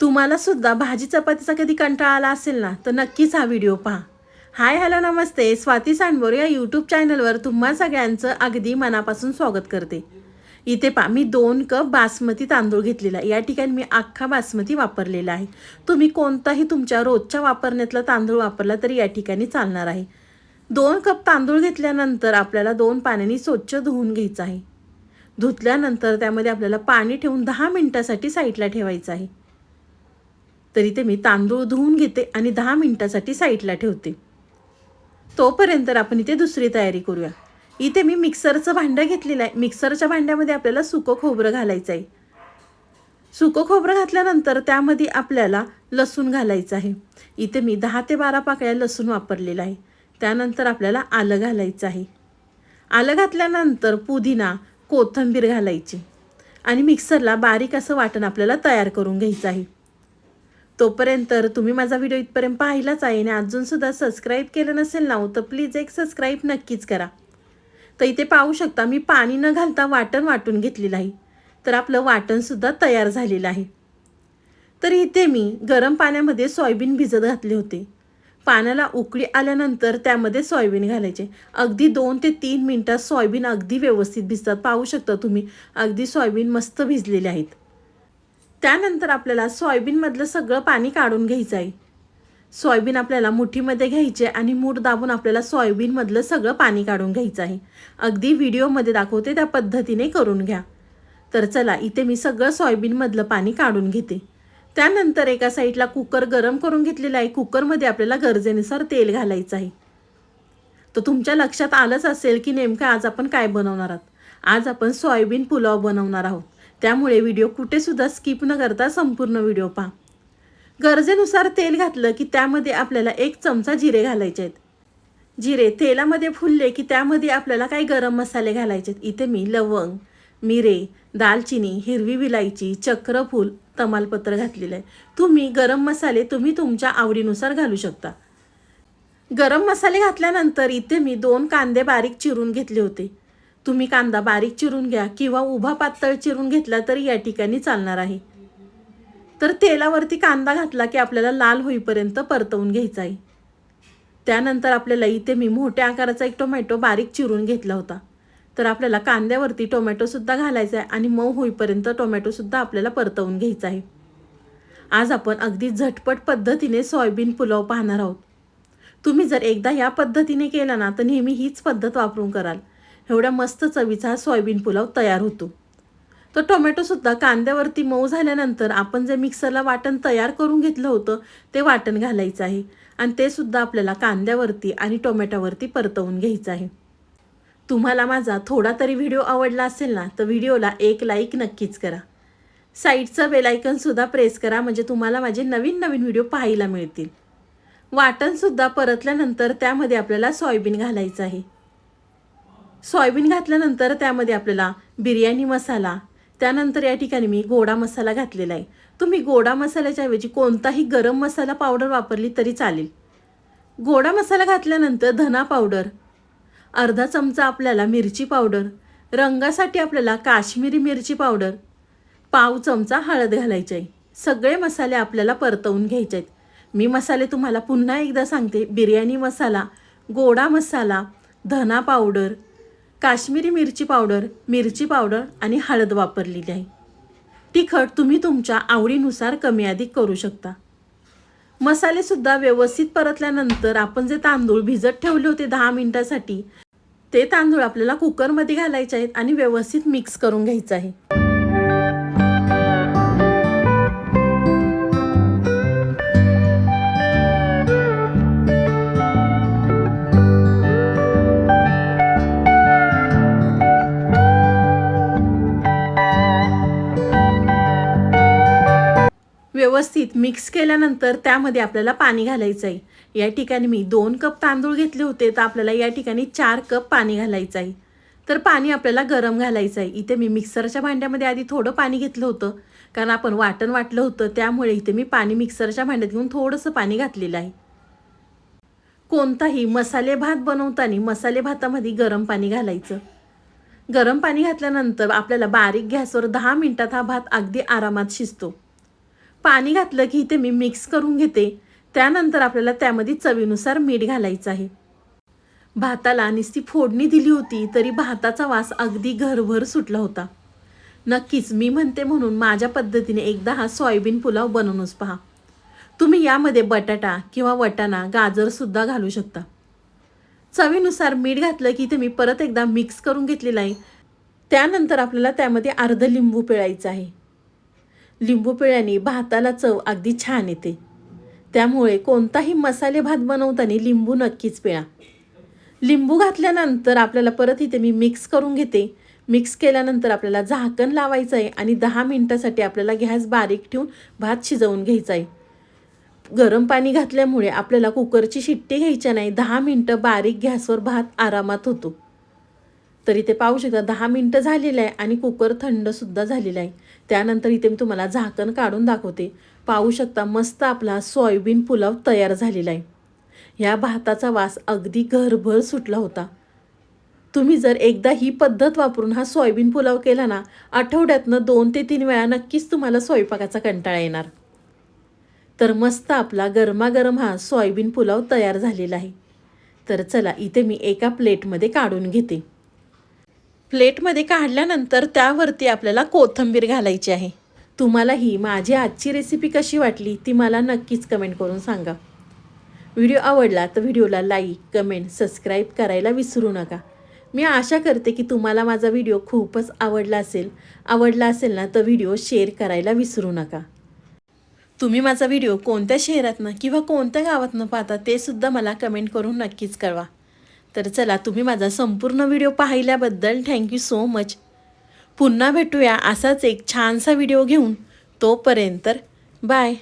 तुम्हाला सुद्धा भाजी चपातीचा कधी कंटाळा आला असेल ना, तर नक्कीच हा व्हिडिओ पहा. हाय हॅलो नमस्ते, स्वाती सांडबोर या यूट्यूब चॅनलवर तुम्हा सगळ्यांचं अगदी मनापासून स्वागत करते. इथे पहा, मी 2 कप बासमती तांदूळ घेतलेला आहे. या ठिकाणी मी अख्खा बासमती वापरलेला आहे. तुम्ही कोणताही तुमच्या रोजच्या वापरण्यातला तांदूळ वापरला तरी या ठिकाणी चालणार आहे. 2 कप तांदूळ घेतल्यानंतर आपल्याला 2 पाण्याने स्वच्छ धुवून घ्यायचं आहे. धुतल्यानंतर त्यामध्ये आपल्याला पाणी ठेवून 10 मिनिटासाठी साईडला ठेवायचं आहे. तर इथे मी तांदूळ धुवून घेते आणि 10 मिनिटासाठी साईडला ठेवते. तोपर्यंत आपण इथे दुसरी तयारी करूया. इथे मी मिक्सरचं भांडं घेतलेलं आहे. मिक्सरच्या भांड्यामध्ये आपल्याला सुकं खोबरं घालायचं आहे. सुकं खोबरं घातल्यानंतर त्यामध्ये आपल्याला लसूण घालायचं आहे. इथे मी 10 ते 12 पाकळ्या लसूण वापरलेला आहे. त्यानंतर आपल्याला आलं घालायचं आहे. आलं घातल्यानंतर पुदिना, कोथिंबीर घालायची आणि मिक्सरला बारीक असं वाटण आपल्याला तयार करून घ्यायचं आहे. तोपर्यंत तुम्ही माझा व्हिडिओ इथपर्यंत पाहिलाच आहे आणि अजूनसुद्धा सबस्क्राईब केलं नसेल ना तर प्लीज एक सबस्क्राईब नक्कीच करा. तर इथे पाहू शकता मी पाणी न घालता वाटण वाटून घेतलेलं आहे. तर आपलं वाटणसुद्धा तयार झालेलं आहे. तर इथे मी गरम पाण्यामध्ये सोयाबीन भिजत घातले होते. पाण्याला उकळी आल्यानंतर त्यामध्ये सोयाबीन घालायचे. अगदी 2 ते 3 मिनिटात सोयाबीन अगदी व्यवस्थित भिजतात. पाहू शकता तुम्ही अगदी सोयाबीन मस्त भिजलेले आहेत. त्यानंतर आपल्याला सोयाबीनमधलं सगळं पाणी काढून घ्यायचं आहे. सोयाबीन आपल्याला मुठीमध्ये घ्यायचे आणि मूठ दाबून आपल्याला सोयाबीनमधलं सगळं पाणी काढून घ्यायचं आहे. अगदी व्हिडिओमध्ये दाखवते त्या पद्धतीने करून घ्या. तर चला, इथे मी सगळं सोयाबीनमधलं पाणी काढून घेते. त्यानंतर एका साईडला कुकर गरम करून घेतलेला आहे. कुकरमध्ये आपल्याला गरजेनुसार तेल घालायचं आहे. तर तुमच्या लक्षात आलंच असेल की नेमकं आज आपण काय बनवणार आहोत. आज आपण सोयाबीन पुलाव बनवणार आहोत. त्यामुळे व्हिडिओ कुठेसुद्धा स्किप न करता संपूर्ण व्हिडिओ पहा. गरजेनुसार तेल घातलं की त्यामध्ये आपल्याला 1 चमचा जिरे घालायचे आहेत. जिरे तेलामध्ये फुलले की त्यामध्ये आपल्याला काही गरम मसाले घालायचे आहेत. इथे मी लवंग, मिरे, दालचिनी, हिरवी विलायची, चक्रफूल, तमालपत्र घातलेलं आहे. तुम्ही गरम मसाले तुमच्या आवडीनुसार घालू शकता. गरम मसाले घातल्यानंतर इथे मी 2 कांदे बारीक चिरून घेतले होते. तुम्ही कांदा बारीक चिरून घ्या किंवा उभा पातळ चिरून घेतला तरी या ठिकाणी चालणार आहे. तर तेलावरती कांदा घातला की आपल्याला लाल होईपर्यंत परतवून घ्यायचा आहे. त्यानंतर आपल्याला इथे मी मोठ्या आकाराचा 1 टोमॅटो बारीक चिरून घेतला होता. तर आपल्याला कांद्यावरती टोमॅटोसुद्धा घालायचा आहे आणि मऊ होईपर्यंत टोमॅटोसुद्धा आपल्याला परतवून घ्यायचा आहे. आज आपण अगदी झटपट पद्धतीने सोयाबीन पुलाव पाहणार आहोत. तुम्ही जर एकदा या पद्धतीने केला ना तर नेहमी हीच पद्धत वापरून कराल. एवढ्या मस्त चवीचा हा सोयाबीन पुलाव तयार होतो. तर टोमॅटोसुद्धा कांद्यावरती मऊ झाल्यानंतर आपण जे मिक्सरला वाटण तयार करून घेतलं होतं ते वाटण घालायचं आहे आणि ते सुद्धा आपल्याला कांद्यावरती आणि टोमॅटोवरती परतवून घ्यायचं आहे. तुम्हाला माझा थोडा तरी व्हिडिओ आवडला असेल ना तर व्हिडिओला एक लाईक नक्कीच करा. साईडचं बेल आयकॉनसुद्धा प्रेस करा म्हणजे तुम्हाला माझे नवीन नवीन व्हिडिओ पाहायला मिळतील. वाटणसुद्धा परतल्यानंतर त्यामध्ये आपल्याला सोयाबीन घालायचं आहे. सोयाबीन घातल्यानंतर त्यामध्ये आपल्याला बिर्याणी मसाला, त्यानंतर या ठिकाणी मी गोडा मसाला घातलेला आहे. तुम्ही गोडा मसाल्याच्या ऐवजी कोणताही गरम मसाला पावडर वापरली तरी चालेल. गोडा मसाला घातल्यानंतर धना पावडर, अर्धा चमचा आपल्याला मिरची पावडर, रंगासाठी आपल्याला काश्मीरी मिरची पावडर, पाव चमचा हळद घालायची आहे. सगळे मसाले आपल्याला परतवून घ्यायचे आहेत. मी मसाले तुम्हाला पुन्हा एकदा सांगते. बिर्याणी मसाला, गोडा मसाला, धना पावडर, काश्मीरी मिरची पावडर आणि हळद वापरलेली आहे. तिखट तुम्ही तुमच्या आवडीनुसार कमी अधिक करू शकता. मसालेसुद्धा व्यवस्थित परतल्यानंतर आपण जे तांदूळ भिजत ठेवले होते 10 मिनिटासाठी ते तांदूळ आपल्याला कुकरमध्ये घालायचे आहेत आणि व्यवस्थित मिक्स करून घ्यायचं आहे. व्यवस्थित मिक्स केल्यानंतर त्यामध्ये आपल्याला पाणी घालायचं आहे. या ठिकाणी मी 2 कप तांदूळ घेतले होते तर आपल्याला या ठिकाणी 4 कप पाणी घालायचं आहे. तर पाणी आपल्याला गरम घालायचं आहे. इथे मी मिक्सरच्या भांड्यामध्ये आधी थोडं पाणी घेतलं होतं कारण आपण वाटण वाटलं होतं त्यामुळे इथे मी पाणी मिक्सरच्या भांड्यात घेऊन थोडंसं पाणी घातलेलं आहे. कोणताही मसाले भात बनवताना मसाले भातामध्ये गरम पाणी घालायचं. गरम पाणी घातल्यानंतर आपल्याला बारीक गॅसवर 10 मिनिटात हा भात अगदी आरामात शिजतो. पाणी घातलं की इथे मी मिक्स करून घेते. त्यानंतर आपल्याला त्यामध्ये चवीनुसार मीठ घालायचं आहे. भाताला नुसती फोडणी दिली होती तरी भाताचा वास अगदी घरभर सुटला होता. नक्कीच मी म्हणते म्हणून माझ्या पद्धतीने एकदा हा सोयाबीन पुलाव बनवूनच पहा. तुम्ही यामध्ये बटाटा किंवा वाटाणा, गाजरसुद्धा घालू शकता. चवीनुसार मीठ घातलं की इथे मी परत एकदा मिक्स करून घेतलेलं आहे. त्यानंतर आपल्याला त्यामध्ये अर्ध लिंबू पिळायचं आहे. लिंबू पिळल्याने भाताला चव अगदी छान येते. त्यामुळे कोणताही मसाले भात बनवताना लिंबू नक्कीच पिळा. लिंबू घातल्यानंतर आपल्याला परत इथे मी मिक्स करून घेते. मिक्स केल्यानंतर आपल्याला झाकण लावायचं आहे आणि 10 मिनिटासाठी आपल्याला गॅस बारीक ठेवून भात शिजवून घ्यायचा आहे. गरम पाणी घातल्यामुळे आपल्याला कुकरची शिट्टी घ्यायची नाही. 10 मिनिटं बारीक गॅसवर भात आरामात होतो. तर इथे पाहू शकता 10 मिनिटं झालेलं आहे आणि कुकर थंडसुद्धा झालेला आहे. त्यानंतर इथे मी तुम्हाला झाकण काढून दाखवते. पाहू शकता मस्त आपला सोयाबीन पुलाव तयार झालेला आहे. ह्या भाताचा वास अगदी घरभर सुटला होता. तुम्ही जर एकदा ही पद्धत वापरून हा सोयाबीन पुलाव केला ना, आठवड्यातनं 2 ते 3 वेळा नक्कीच तुम्हाला स्वयंपाकाचा कंटाळा येणार. तर मस्त आपला गरमागरम हा सोयाबीन पुलाव तयार झालेला आहे. तर चला इथे मी एका प्लेटमध्ये काढून घेते. प्लेटमध्ये काढल्यानंतर त्यावरती आपल्याला कोथिंबीर घालायची आहे. तुम्हाला ही माझी आजची रेसिपी कशी वाटली ती मला नक्कीच कमेंट करून सांगा. व्हिडिओ आवडला तर व्हिडिओला लाईक, कमेंट, सबस्क्राईब करायला विसरू नका. मी आशा करते की तुम्हाला माझा व्हिडिओ खूपच आवडला असेल ना तर व्हिडिओ शेअर करायला विसरू नका. तुम्ही माझा व्हिडिओ कोणत्या शहरातनं किंवा कोणत्या गावातनं पाहता ते सुद्धा मला कमेंट करून नक्कीच कळवा. तर चला तुम्ही माझा संपूर्ण व्हिडिओ पाहिल्याबद्दल थँक्यू सो मच. पुन्हा भेटूया असाच एक छानसा व्हिडिओ घेऊन. तोपर्यंत बाय.